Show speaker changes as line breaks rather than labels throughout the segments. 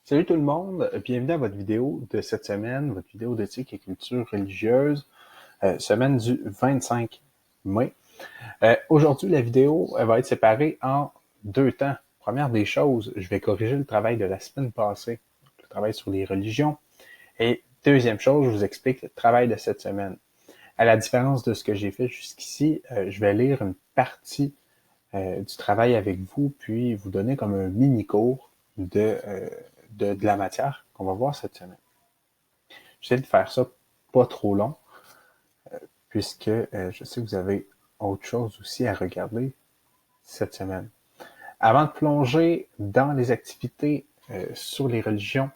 Salut tout le monde, bienvenue à votre vidéo de cette semaine, votre vidéo d'éthique et culture religieuse, semaine du 25 mai. Aujourd'hui, la vidéo elle va être séparée en deux temps. Première des choses, je vais corriger le travail de la semaine passée, le travail sur les religions. Et deuxième chose, je vous explique le travail de cette semaine. À la différence de ce que j'ai fait jusqu'ici, je vais lire une partie du travail avec vous, puis vous donner comme un mini-cours de la matière qu'on va voir cette semaine. J'essaie de faire ça pas trop long, puisque je sais que vous avez autre chose aussi à regarder cette semaine. Avant de plonger dans les activités sur les religions,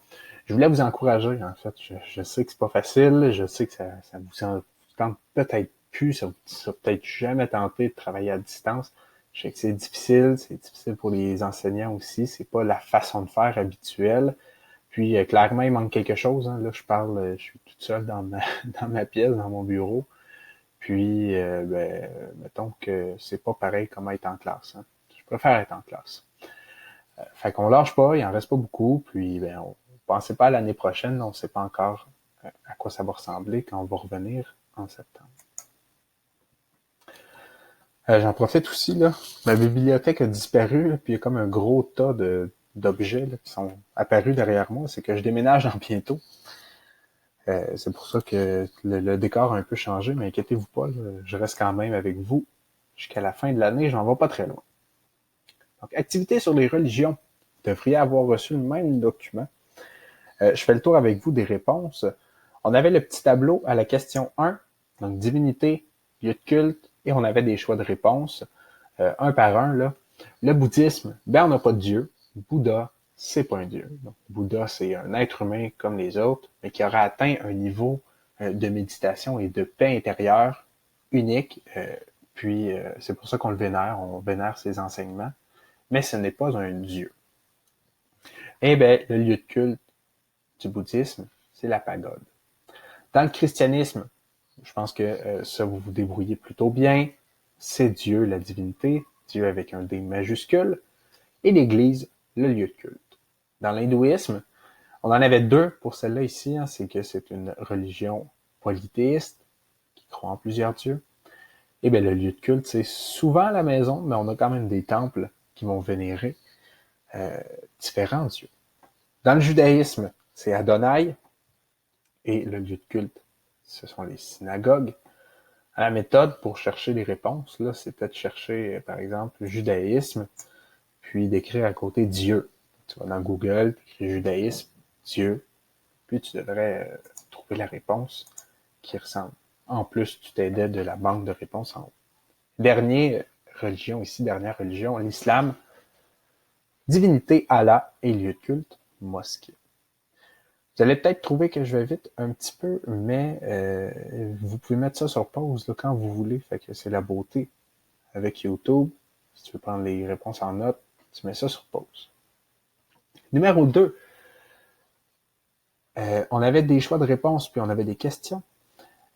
je voulais vous encourager, en fait. Je sais que c'est pas facile, je sais que ça vous tente peut-être plus, ça vous a peut-être jamais tenté de travailler à distance. Je sais que c'est difficile pour les enseignants aussi, c'est pas la façon de faire habituelle. Puis clairement, il manque quelque chose. Hein. Là, je suis toute seule dans ma pièce, dans mon bureau. Puis, mettons que c'est pas pareil comme être en classe. Hein. Je préfère être en classe. Fait qu'on lâche pas, il en reste pas beaucoup. Puis, on pensez pas à l'année prochaine, on sait pas encore à quoi ça va ressembler quand on va revenir en septembre. J'en profite aussi, là. Ma bibliothèque a disparu, là, puis il y a comme un gros tas d'objets là, qui sont apparus derrière moi. C'est que je déménage dans bientôt. C'est pour ça que le décor a un peu changé, mais inquiétez-vous pas, là, je reste quand même avec vous jusqu'à la fin de l'année, j'en vais pas très loin. Donc, activité sur les religions. Vous devriez avoir reçu le même document. Je fais le tour avec vous des réponses. On avait le petit tableau à la question 1, donc divinité, lieu de culte, et on avait des choix de réponses, un par un. Là. Le bouddhisme, on n'a pas de dieu. Bouddha, c'est pas un dieu. Donc, Bouddha, c'est un être humain comme les autres, mais qui aura atteint un niveau de méditation et de paix intérieure unique. Puis, c'est pour ça qu'on le vénère, on vénère ses enseignements. Mais ce n'est pas un dieu. Eh bien, le lieu de culte du bouddhisme, c'est la pagode. Dans le christianisme, je pense que ça, vous vous débrouillez plutôt bien. C'est Dieu, la divinité, Dieu avec un D majuscule, et l'Église, le lieu de culte. Dans l'hindouisme, on en avait deux pour celle-là ici, hein, c'est que c'est une religion polythéiste qui croit en plusieurs dieux. Et bien, le lieu de culte, c'est souvent la maison, mais on a quand même des temples qui vont vénérer différents dieux. Dans le judaïsme, c'est Adonai, et le lieu de culte, ce sont les synagogues. À la méthode pour chercher les réponses, là, c'est peut-être chercher, par exemple, judaïsme, puis d'écrire à côté Dieu. Tu vas dans Google, tu écris judaïsme, Dieu, puis tu devrais trouver la réponse qui ressemble. En plus, tu t'aidais de la banque de réponses en haut. Dernière religion, l'islam, divinité, Allah et lieu de culte, mosquée. Vous allez peut-être trouver que je vais vite un petit peu, mais vous pouvez mettre ça sur pause là, quand vous voulez. Fait que c'est la beauté avec YouTube. Si tu veux prendre les réponses en note, tu mets ça sur pause. Numéro 2. On avait des choix de réponses, puis on avait des questions.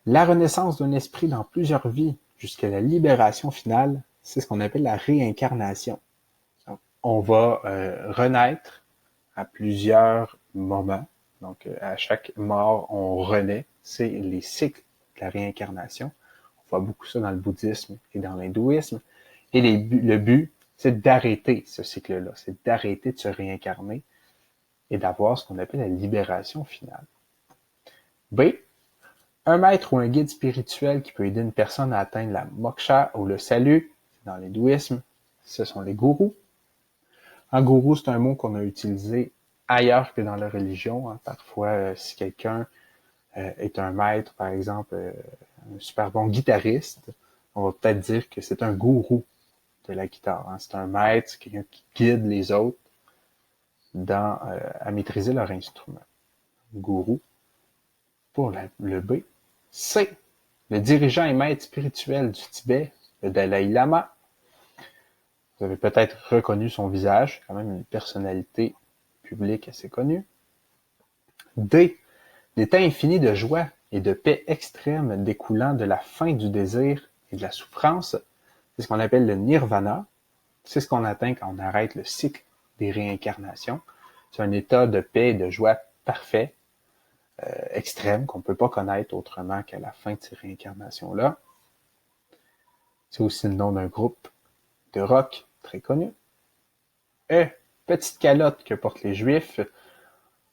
La renaissance d'un esprit dans plusieurs vies jusqu'à la libération finale, c'est ce qu'on appelle la réincarnation. Donc, on va renaître à plusieurs moments. Donc, à chaque mort, on renaît. C'est les cycles de la réincarnation. On voit beaucoup ça dans le bouddhisme et dans l'hindouisme. Et le but, c'est d'arrêter ce cycle-là. C'est d'arrêter de se réincarner et d'avoir ce qu'on appelle la libération finale. B. Un maître ou un guide spirituel qui peut aider une personne à atteindre la moksha ou le salut. Dans l'hindouisme, ce sont les gourous. Un gourou, c'est un mot qu'on a utilisé ailleurs que dans la religion. Hein. Parfois, si quelqu'un est un maître, par exemple, un super bon guitariste, on va peut-être dire que c'est un gourou de la guitare. Hein. C'est un maître, c'est quelqu'un qui guide les autres à maîtriser leur instrument. Gourou. Pour le B. C. Le dirigeant et maître spirituel du Tibet, le Dalai Lama. Vous avez peut-être reconnu son visage, quand même une personnalité publique assez connue. D. L'état infini de joie et de paix extrême découlant de la fin du désir et de la souffrance, c'est ce qu'on appelle le nirvana. C'est ce qu'on atteint quand on arrête le cycle des réincarnations. C'est un état de paix et de joie parfait, extrême, qu'on ne peut pas connaître autrement qu'à la fin de ces réincarnations-là. C'est aussi le nom d'un groupe de rock très connu. Et petite calotte que portent les Juifs,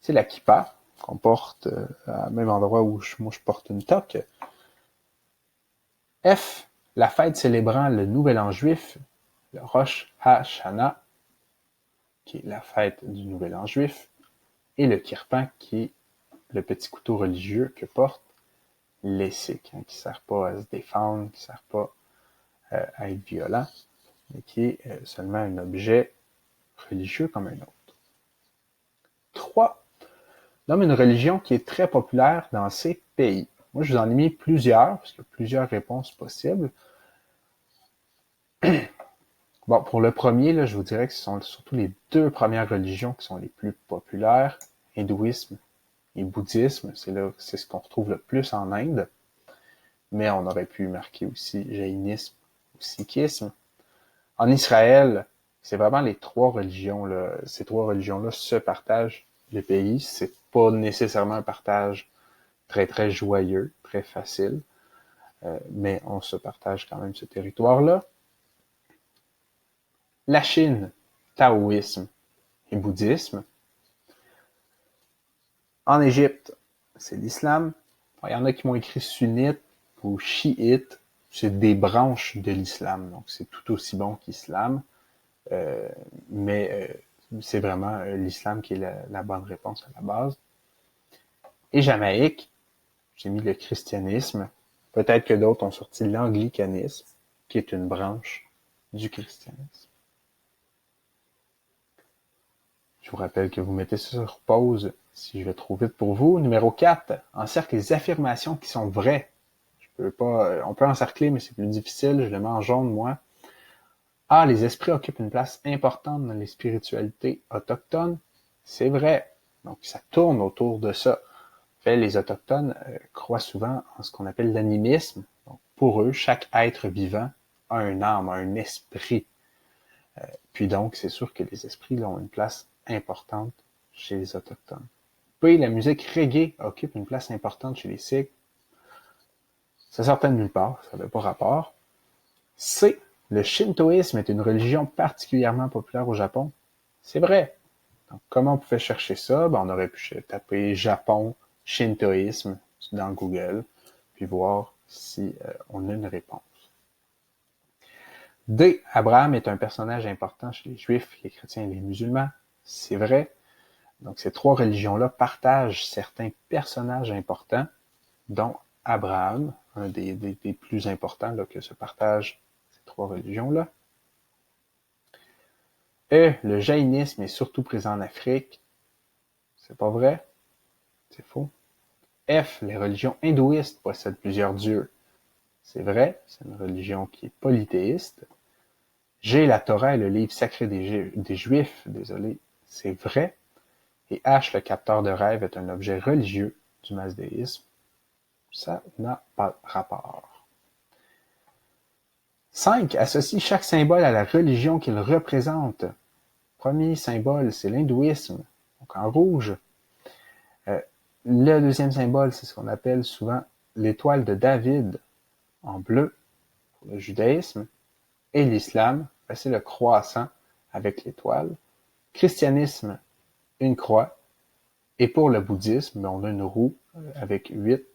c'est la kippa, qu'on porte à même endroit où moi je porte une toque. F, la fête célébrant le Nouvel An juif, le Rosh Hashanah, qui est la fête du Nouvel An juif, et le kirpan, qui est le petit couteau religieux que portent les Sikhs, qui ne sert pas à se défendre, qui ne sert pas à être violent, mais qui est seulement un objet religieux comme un autre. 3. Nomme une religion qui est très populaire dans ces pays. Moi, je vous en ai mis plusieurs, parce qu'il y a plusieurs réponses possibles. Bon, pour le premier, là, je vous dirais que ce sont surtout les deux premières religions qui sont les plus populaires, hindouisme et bouddhisme. C'est ce qu'on retrouve le plus en Inde. Mais on aurait pu marquer aussi jaïnisme ou sikhisme. En Israël, c'est vraiment les trois religions, là. Ces trois religions-là se partagent le pays. C'est pas nécessairement un partage très, très joyeux, très facile. Mais on se partage quand même ce territoire-là. La Chine, taoïsme et bouddhisme. En Égypte, c'est l'islam. Il y en a qui m'ont écrit sunnite ou chiite. C'est des branches de l'islam, donc c'est tout aussi bon qu'islam. Mais c'est vraiment l'islam qui est la bonne réponse à la base. Et Jamaïque, j'ai mis le christianisme. Peut-être que d'autres ont sorti l'anglicanisme, qui est une branche du christianisme. Je vous rappelle que vous mettez ça sur pause si je vais trop vite pour vous. Numéro 4, encercle les affirmations qui sont vraies. On peut encercler, mais c'est plus difficile. Je le mets en jaune, moi. Ah, les esprits occupent une place importante dans les spiritualités autochtones. C'est vrai. Donc, ça tourne autour de ça. En fait, les autochtones croient souvent en ce qu'on appelle l'animisme. Donc, pour eux, chaque être vivant a un âme, a un esprit. Puis donc, c'est sûr que les esprits là, ont une place importante chez les autochtones. Puis, la musique reggae occupe une place importante chez les Sikhs. Ça sortait de nulle part, ça n'avait pas rapport. C. Le shintoïsme est une religion particulièrement populaire au Japon. C'est vrai. Donc, comment on pouvait chercher ça? On aurait pu taper Japon, shintoïsme dans Google, puis voir si on a une réponse. D. Abraham est un personnage important chez les Juifs, les chrétiens et les musulmans. C'est vrai. Donc, ces trois religions-là partagent certains personnages importants, dont Abraham, un des plus importants là, que se partagent ces trois religions-là. E. Le jaïnisme est surtout présent en Afrique. C'est pas vrai. C'est faux. F. Les religions hindouistes possèdent plusieurs dieux. C'est vrai. C'est une religion qui est polythéiste. G. La Torah est le livre sacré des Juifs. Désolé. C'est vrai. Et H. Le capteur de rêve est un objet religieux du mazdéisme. Ça n'a pas rapport. 5. Associe chaque symbole à la religion qu'il représente. Premier symbole, c'est l'hindouisme, donc en rouge. Le deuxième symbole, c'est ce qu'on appelle souvent l'étoile de David, en bleu, pour le judaïsme. Et l'islam, c'est le croissant avec l'étoile. Christianisme, une croix. Et pour le bouddhisme, on a une roue avec 8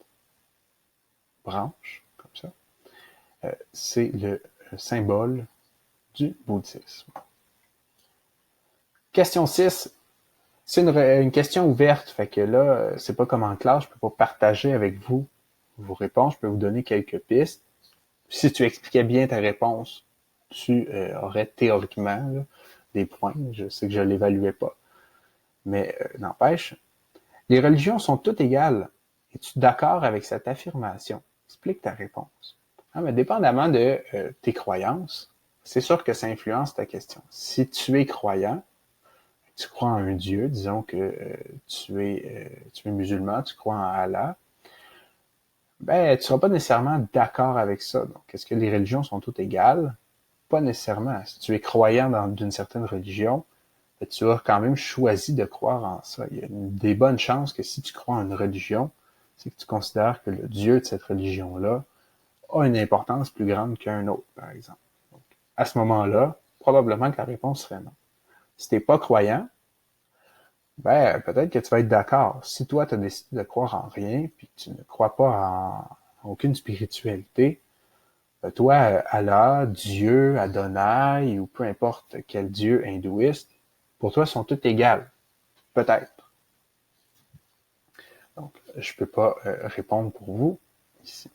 branches, comme ça. C'est le symbole du bouddhisme. Question 6. C'est une question ouverte, fait que là, c'est pas comme en classe, je peux pas partager avec vous vos réponses, je peux vous donner quelques pistes. Si tu expliquais bien ta réponse, tu aurais théoriquement là, des points. Je sais que je l'évaluais pas. Mais n'empêche, les religions sont toutes égales. Es-tu d'accord avec cette affirmation? Explique ta réponse. Mais dépendamment de tes croyances, c'est sûr que ça influence ta question. Si tu es croyant, tu crois en un Dieu, disons que tu es musulman, tu crois en Allah, tu ne seras pas nécessairement d'accord avec ça. Donc, est-ce que les religions sont toutes égales? Pas nécessairement. Si tu es croyant d'une certaine religion, tu as quand même choisi de croire en ça. Il y a des bonnes chances que si tu crois en une religion, c'est que tu considères que le Dieu de cette religion-là a une importance plus grande qu'un autre, par exemple. Donc, à ce moment-là, probablement que la réponse serait non. Si tu n'es pas croyant, ben peut-être que tu vas être d'accord. Si toi, tu as décidé de croire en rien, puis que tu ne crois pas en aucune spiritualité, ben toi, Allah, Dieu, Adonai, ou peu importe quel Dieu hindouiste, pour toi, sont tous égales. Peut-être. Donc, je ne peux pas répondre pour vous ici.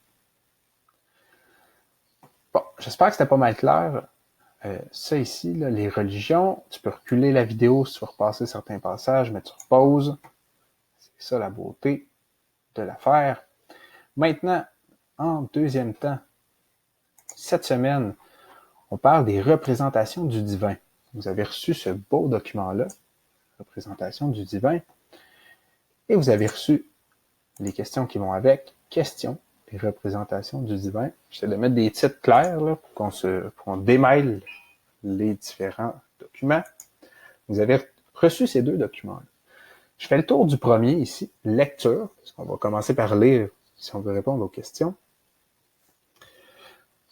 Bon, j'espère que c'était pas mal clair. Ça ici, là, les religions, tu peux reculer la vidéo si tu veux repasser certains passages, mais tu reposes. C'est ça la beauté de l'affaire. Maintenant, en deuxième temps, cette semaine, on parle des représentations du divin. Vous avez reçu ce beau document-là, représentation du divin, et vous avez reçu les questions qui vont avec, questions, des représentations du divin. J'essaie de mettre des titres clairs là, pour qu'on démêle les différents documents. Vous avez reçu ces deux documents-là. Je fais le tour du premier ici, lecture, parce qu'on va commencer par lire si on veut répondre aux questions.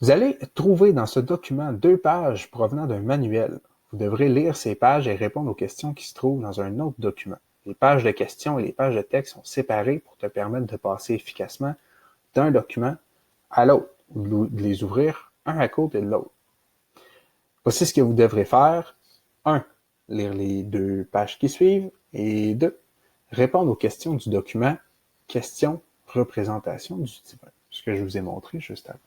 Vous allez trouver dans ce document 2 pages provenant d'un manuel. Vous devrez lire ces pages et répondre aux questions qui se trouvent dans un autre document. Les pages de questions et les pages de texte sont séparées pour te permettre de passer efficacement d'un document à l'autre, ou de les ouvrir un à côté de l'autre. Voici ce que vous devrez faire. 1. Lire les 2 pages qui suivent. Et 2. Répondre aux questions du document « Questions, représentation du divin », ce que je vous ai montré juste avant.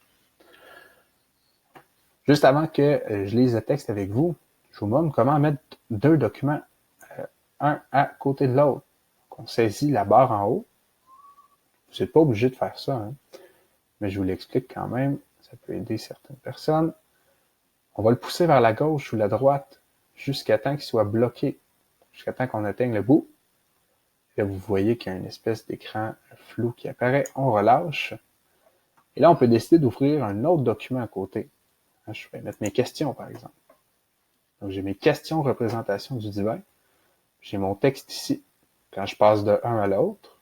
Juste avant que je lise le texte avec vous, je vous montre comment mettre 2 documents, un à côté de l'autre. On saisit la barre en haut. Vous n'êtes pas obligé de faire ça, hein, mais je vous l'explique quand même. Ça peut aider certaines personnes. On va le pousser vers la gauche ou la droite jusqu'à temps qu'il soit bloqué, jusqu'à temps qu'on atteigne le bout. Là, vous voyez qu'il y a une espèce d'écran flou qui apparaît. On relâche. Et là, on peut décider d'ouvrir un autre document à côté. Je vais mettre mes questions, par exemple. Donc, j'ai mes questions représentation du divin. J'ai mon texte ici. Quand je passe de un à l'autre,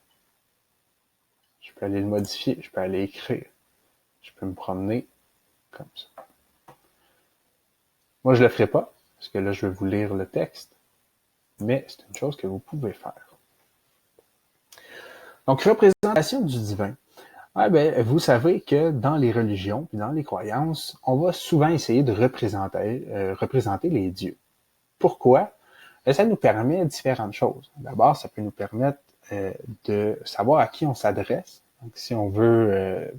je peux aller le modifier, je peux aller écrire. Je peux me promener comme ça. Moi, je le ferai pas, parce que là, je vais vous lire le texte, mais c'est une chose que vous pouvez faire. Donc, représentation du divin. Ah ben, vous savez que dans les religions et dans les croyances, on va souvent essayer de représenter les dieux. Pourquoi? Ça nous permet différentes choses. D'abord, ça peut nous permettre de savoir à qui on s'adresse. Donc, si on veut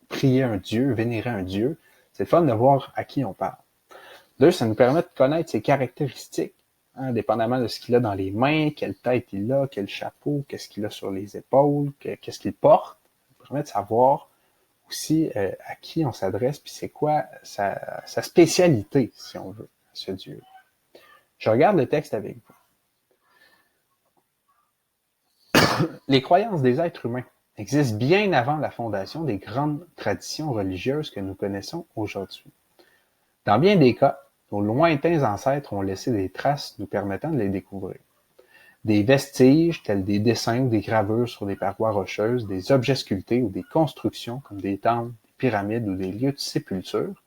prier un dieu, vénérer un dieu, c'est le fun de voir à qui on parle. 2, ça nous permet de connaître ses caractéristiques, hein, dépendamment de ce qu'il a dans les mains, quelle tête il a, quel chapeau, qu'est-ce qu'il a sur les épaules, qu'est-ce qu'il porte. Ça nous permet de savoir aussi à qui on s'adresse, puis c'est quoi sa spécialité, si on veut, ce dieu. Je regarde le texte avec vous. Les croyances des êtres humains existent bien avant la fondation des grandes traditions religieuses que nous connaissons aujourd'hui. Dans bien des cas, nos lointains ancêtres ont laissé des traces nous permettant de les découvrir. Des vestiges tels des dessins ou des gravures sur des parois rocheuses, des objets sculptés ou des constructions comme des temples, des pyramides ou des lieux de sépulture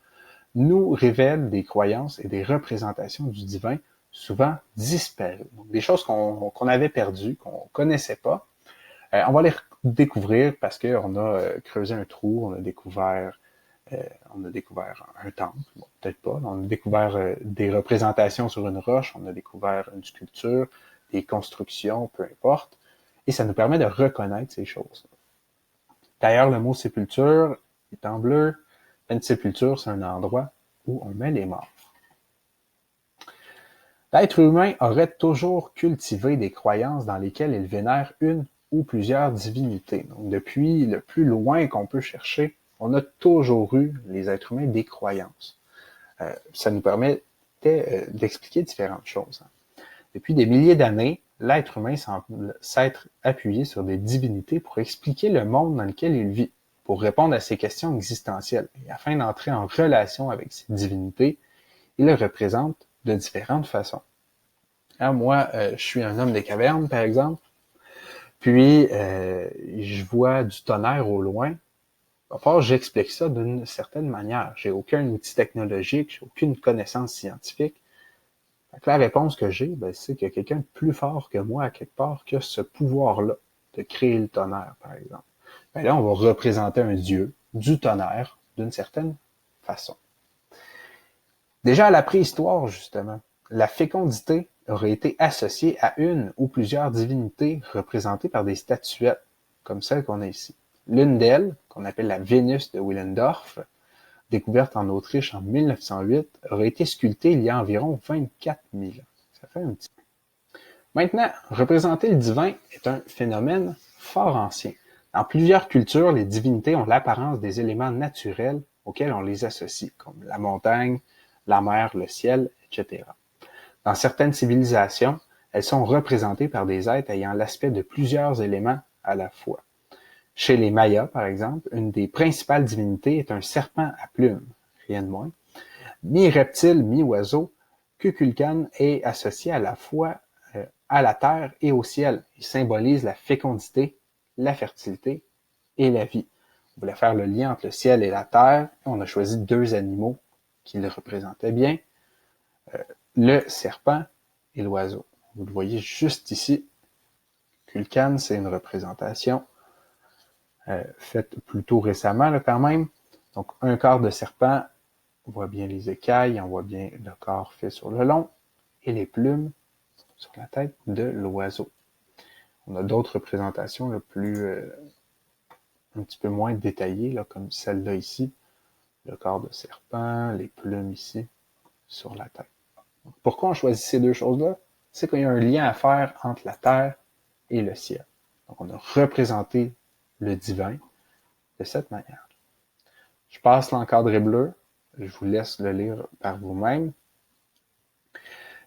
nous révèlent des croyances et des représentations du divin souvent disparues. Donc, des choses qu'on avait perdues, qu'on connaissait pas. On va les découvrir parce qu'on a creusé un trou, on a découvert un temple, bon, peut-être pas, on a découvert des représentations sur une roche, on a découvert une sculpture, des constructions, peu importe, et ça nous permet de reconnaître ces choses. D'ailleurs, le mot sépulture est en bleu. Une sépulture, c'est un endroit où on met les morts. L'être humain aurait toujours cultivé des croyances dans lesquelles il vénère une ou plusieurs divinités. Donc, depuis le plus loin qu'on peut chercher, on a toujours eu, les êtres humains, des croyances. Ça nous permettait d'expliquer différentes choses. Depuis des milliers d'années, l'être humain semble s'être appuyé sur des divinités pour expliquer le monde dans lequel il vit, pour répondre à ces questions existentielles. Et afin d'entrer en relation avec ces divinités, il les représente de différentes façons. Hein, moi, je suis un homme des cavernes, par exemple, puis je vois du tonnerre au loin. Va falloir que j'explique ça d'une certaine manière. J'ai aucun outil technologique, j'ai aucune connaissance scientifique. Fait que la réponse que j'ai, ben, c'est qu'il y a quelqu'un de plus fort que moi, à quelque part, qui a ce pouvoir-là de créer le tonnerre, par exemple. Ben là, on va représenter un dieu du tonnerre d'une certaine façon. Déjà à la préhistoire, justement, la fécondité aurait été associée à une ou plusieurs divinités représentées par des statuettes, comme celle qu'on a ici. L'une d'elles, qu'on appelle la Vénus de Willendorf, découverte en Autriche en 1908, aurait été sculptée il y a environ 24 000 ans. Ça fait un petit... Maintenant, représenter le divin est un phénomène fort ancien. Dans plusieurs cultures, les divinités ont l'apparence des éléments naturels auxquels on les associe, comme la montagne, la mer, le ciel, etc. Dans certaines civilisations, elles sont représentées par des êtres ayant l'aspect de plusieurs éléments à la fois. Chez les Mayas, par exemple, une des principales divinités est un serpent à plumes, rien de moins. Mi-reptile, mi-oiseau, Kukulkan est associé à la fois à la terre et au ciel. Il symbolise la fécondité, la fertilité et la vie. On voulait faire le lien entre le ciel et la terre, et on a choisi deux animaux qui le représentaient bien, le serpent et l'oiseau. Vous le voyez juste ici. Kulkan, c'est une représentation faite plutôt récemment là, quand même. Donc, un corps de serpent, on voit bien les écailles, on voit bien le corps fait sur le long, et les plumes sur la tête de l'oiseau. On a d'autres représentations là, un petit peu moins détaillées, là, comme celle-là ici. Le corps de serpent, les plumes ici, sur la tête. Pourquoi on choisit ces deux choses-là? C'est qu'il y a un lien à faire entre la terre et le ciel. Donc, on a représenté le divin de cette manière. Je passe l'encadré bleu. Je vous laisse le lire par vous-même.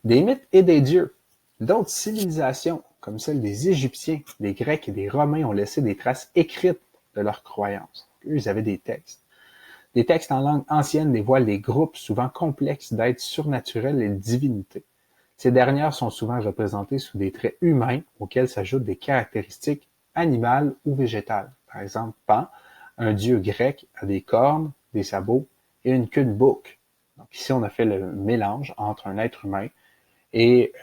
Des mythes et des dieux. D'autres civilisations, comme celle des Égyptiens, des Grecs et des Romains, ont laissé des traces écrites de leurs croyances. Eux, ils avaient des textes. Des textes en langue ancienne dévoilent des groupes souvent complexes d'êtres surnaturels et de divinités. Ces dernières sont souvent représentées sous des traits humains auxquels s'ajoutent des caractéristiques animales ou végétales. Par exemple, Pan, un dieu grec, a des cornes, des sabots et une queue de bouc. Donc ici, on a fait le mélange entre un être humain et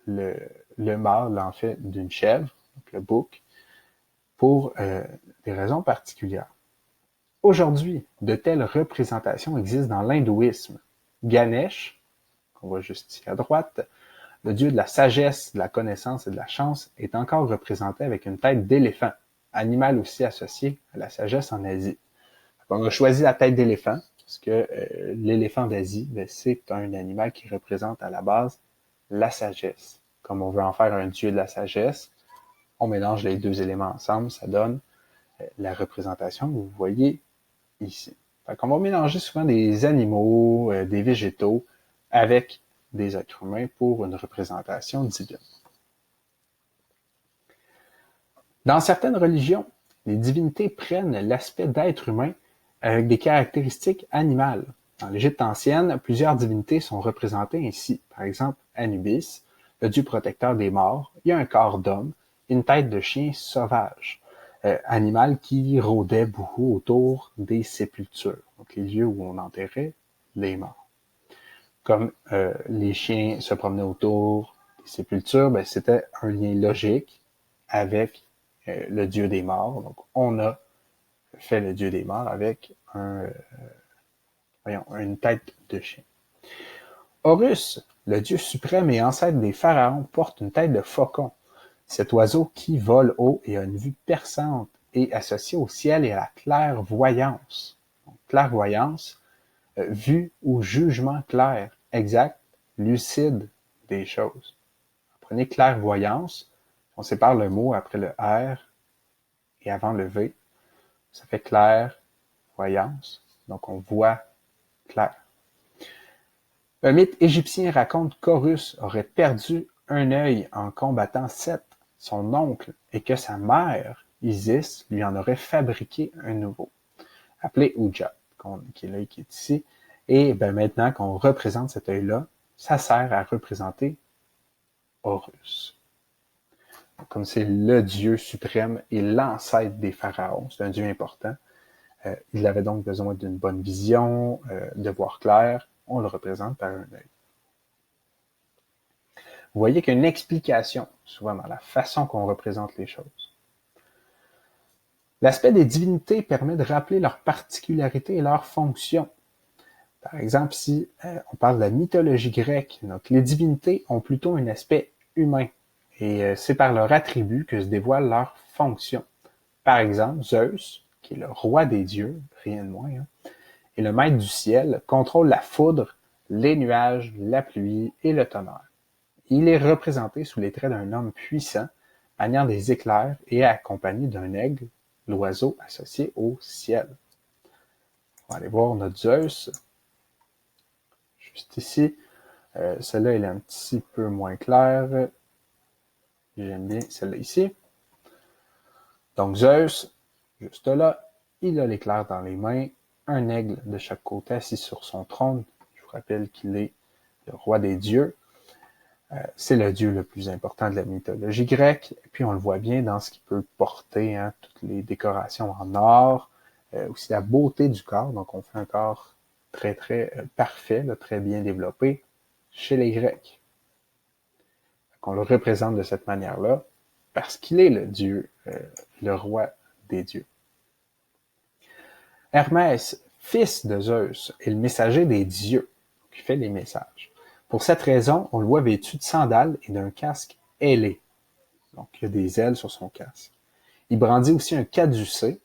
le mâle, en fait, d'une chèvre, donc le bouc, pour des raisons particulières. Aujourd'hui, de telles représentations existent dans l'hindouisme. Ganesh, qu'on voit juste ici à droite, le dieu de la sagesse, de la connaissance et de la chance, est encore représenté avec une tête d'éléphant, animal aussi associé à la sagesse en Asie. On a choisi la tête d'éléphant, parce que l'éléphant d'Asie, c'est un animal qui représente à la base la sagesse. Comme on veut en faire un dieu de la sagesse, on mélange les deux éléments ensemble, ça donne la représentation que vous voyez ici. Fait qu'on va mélanger souvent des animaux, des végétaux avec des êtres humains pour une représentation divine. Dans certaines religions, les divinités prennent l'aspect d'êtres humains avec des caractéristiques animales. Dans l'Égypte ancienne, plusieurs divinités sont représentées ainsi. Par exemple, Anubis, le dieu protecteur des morts, il a un corps d'homme et une tête de chien sauvage, animal qui rôdait beaucoup autour des sépultures, donc les lieux où on enterrait les morts. Comme les chiens se promenaient autour des sépultures, ben, c'était un lien logique avec le dieu des morts. Donc, on a fait le dieu des morts avec une tête de chien. Horus, le dieu suprême et ancêtre des pharaons, porte une tête de faucon. Cet oiseau qui vole haut et a une vue perçante est associé au ciel et à la clairvoyance. Donc, clairvoyance, vue ou jugement clair, exact, lucide des choses. Prenez clairvoyance, on sépare le mot après le R et avant le V. Ça fait clairvoyance, donc on voit clair. Un mythe égyptien raconte qu'Horus aurait perdu un œil en combattant Seth, son oncle, et que sa mère, Isis, lui en aurait fabriqué un nouveau, appelé Udjat, qui est l'œil qui est ici. Et ben, maintenant qu'on représente cet œil-là, ça sert à représenter Horus. Comme c'est le dieu suprême et l'ancêtre des pharaons, c'est un dieu important, il avait donc besoin d'une bonne vision, de voir clair, on le représente par un œil. Vous voyez qu'il y a une explication, souvent dans la façon qu'on représente les choses. L'aspect des divinités permet de rappeler leurs particularités et leurs fonctions. Par exemple, si on parle de la mythologie grecque, donc les divinités ont plutôt un aspect humain, et c'est par leurs attributs que se dévoile leur fonction. Par exemple, Zeus, qui est le roi des dieux, rien de moins, et le maître du ciel, contrôle la foudre, les nuages, la pluie et le tonnerre. Il est représenté sous les traits d'un homme puissant, maniant des éclairs et accompagné d'un aigle, l'oiseau associé au ciel. On va aller voir notre Zeus. Juste ici. Celle-là, elle est un petit peu moins claire. J'aime bien celle-là ici. Donc Zeus, juste là, il a l'éclair dans les mains, un aigle de chaque côté assis sur son trône. Je vous rappelle qu'il est le roi des dieux. C'est le dieu le plus important de la mythologie grecque. Et puis on le voit bien dans ce qu'il peut porter, toutes les décorations en or, aussi la beauté du corps. Donc on fait un corps très très parfait, là, très bien développé chez les Grecs. On le représente de cette manière-là parce qu'il est le dieu, le roi des dieux. Hermès, fils de Zeus, est le messager des dieux, qui fait les messages. Pour cette raison, on le voit vêtu de sandales et d'un casque ailé. Donc, il y a des ailes sur son casque. Il brandit aussi un caducée.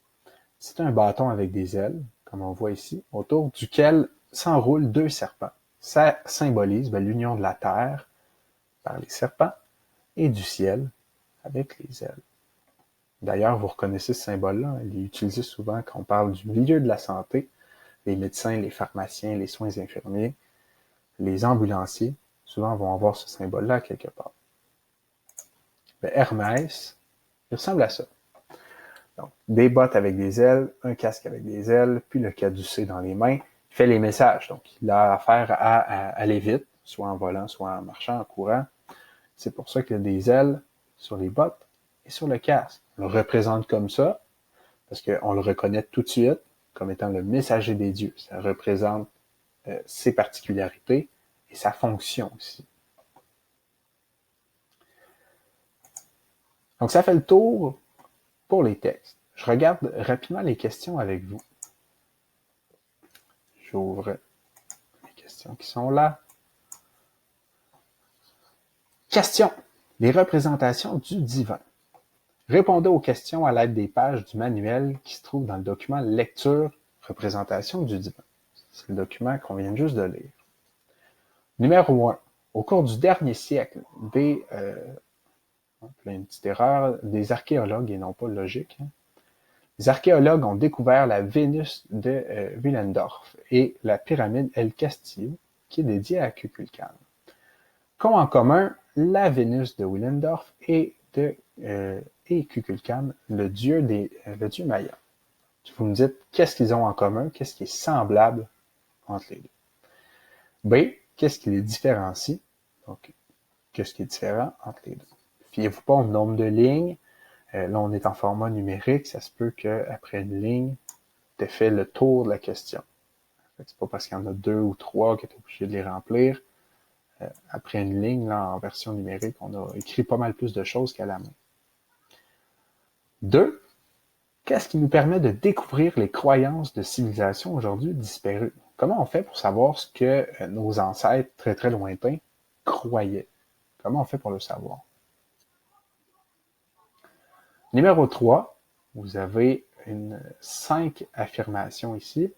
C'est un bâton avec des ailes, comme on voit ici, autour duquel s'enroulent deux serpents. Ça symbolise l'union de la terre par les serpents et du ciel avec les ailes. D'ailleurs, vous reconnaissez ce symbole-là, il est utilisé souvent quand on parle du milieu de la santé, les médecins, les pharmaciens, les soins infirmiers, les ambulanciers, souvent vont avoir ce symbole-là quelque part. Hermès, il ressemble à ça. Donc, des bottes avec des ailes, un casque avec des ailes, puis le caducée dans les mains, il fait les messages. Donc, il a affaire à aller vite, soit en volant, soit en marchant, en courant. C'est pour ça qu'il y a des ailes sur les bottes et sur le casque. On le représente comme ça, parce qu'on le reconnaît tout de suite comme étant le messager des dieux. Ça représente ses particularités et sa fonction aussi. Donc, ça fait le tour pour les textes. Je regarde rapidement les questions avec vous. J'ouvre les questions qui sont là. Question. Les représentations du divin. Répondez aux questions à l'aide des pages du manuel qui se trouve dans le document Lecture, représentation du divin. C'est le document qu'on vient juste de lire. Numéro 1. Au cours du dernier siècle, une petite erreur, des archéologues et non pas logique. Les archéologues ont découvert la Vénus de Willendorf et la pyramide El Castillo, qui est dédiée à Kukulkan. Qu'ont en commun la Vénus de Willendorf et Kukulkan, le dieu maya? Vous me dites qu'est-ce qu'ils ont en commun, qu'est-ce qui est semblable entre les deux. B, qu'est-ce qui les différencie? Donc, qu'est-ce qui est différent entre les deux? Fiez-vous pas au nombre de lignes. Là, on est en format numérique. Ça se peut qu'après une ligne, tu aies fait le tour de la question. C'est pas parce qu'il y en a 2 ou 3 que tu es obligé de les remplir. Après une ligne, là, en version numérique, on a écrit pas mal plus de choses qu'à la main. 2. Qu'est-ce qui nous permet de découvrir les croyances de civilisations aujourd'hui disparues? Comment on fait pour savoir ce que nos ancêtres très très lointains croyaient? Comment on fait pour le savoir? Numéro 3, vous avez 5 affirmations ici.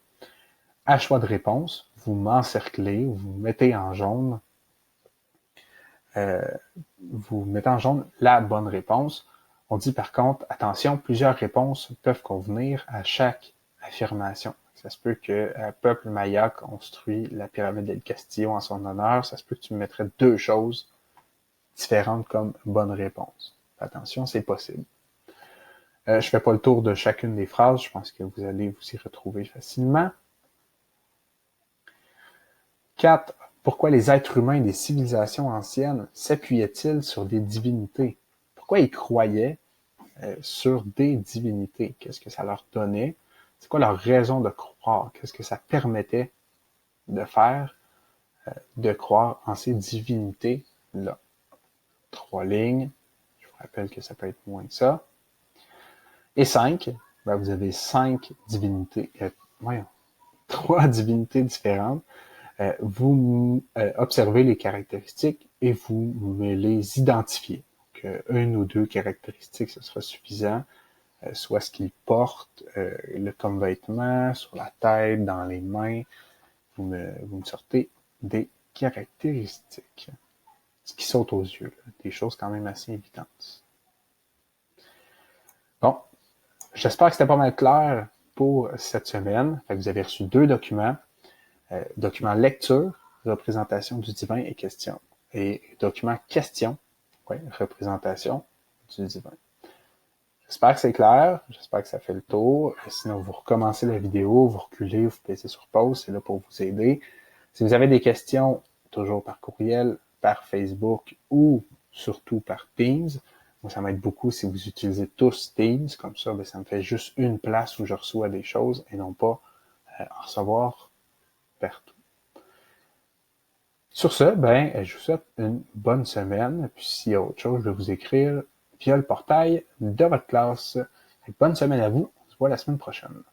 À choix de réponse, vous m'encerclez, vous mettez en jaune. Vous mettez en jaune la bonne réponse. On dit par contre, attention, plusieurs réponses peuvent convenir à chaque affirmation. Ça se peut qu'un peuple maya construit la pyramide del Castillo en son honneur. Ça se peut que tu me mettrais 2 choses différentes comme bonne réponse. Attention, c'est possible. Je ne fais pas le tour de chacune des phrases. Je pense que vous allez vous y retrouver facilement. 4. Pourquoi les êtres humains des civilisations anciennes s'appuyaient-ils sur des divinités? Pourquoi ils croyaient sur des divinités? Qu'est-ce que ça leur donnait? C'est quoi leur raison de croire? Qu'est-ce que ça permettait de faire, de croire en ces divinités-là? 3 lignes. Je vous rappelle que ça peut être moins que ça. Et 5, ben vous avez 5 divinités. Voyons, 3 divinités différentes. Vous observez les caractéristiques et vous les identifiez. Donc, une ou 2 caractéristiques, ce sera suffisant. Soit ce qu'ils portent, comme vêtement, sur la tête, dans les mains. Vous me sortez des caractéristiques. Ce qui saute aux yeux, là, des choses quand même assez évidentes. Bon, j'espère que c'était pas mal clair pour cette semaine. Fait que vous avez reçu 2 documents. Document lecture, représentation du divin et question. Et document question, représentation du divin. J'espère que c'est clair, j'espère que ça fait le tour. Sinon, vous recommencez la vidéo, vous reculez, vous placez sur pause, c'est là pour vous aider. Si vous avez des questions, toujours par courriel, par Facebook ou surtout par Teams, moi ça m'aide beaucoup si vous utilisez tous Teams, comme ça, ça me fait juste une place où je reçois des choses et non pas en recevoir partout. Sur ce, je vous souhaite une bonne semaine. Puis s'il y a autre chose, je vais vous écrire via le portail de votre classe. Bonne semaine à vous. On se voit la semaine prochaine.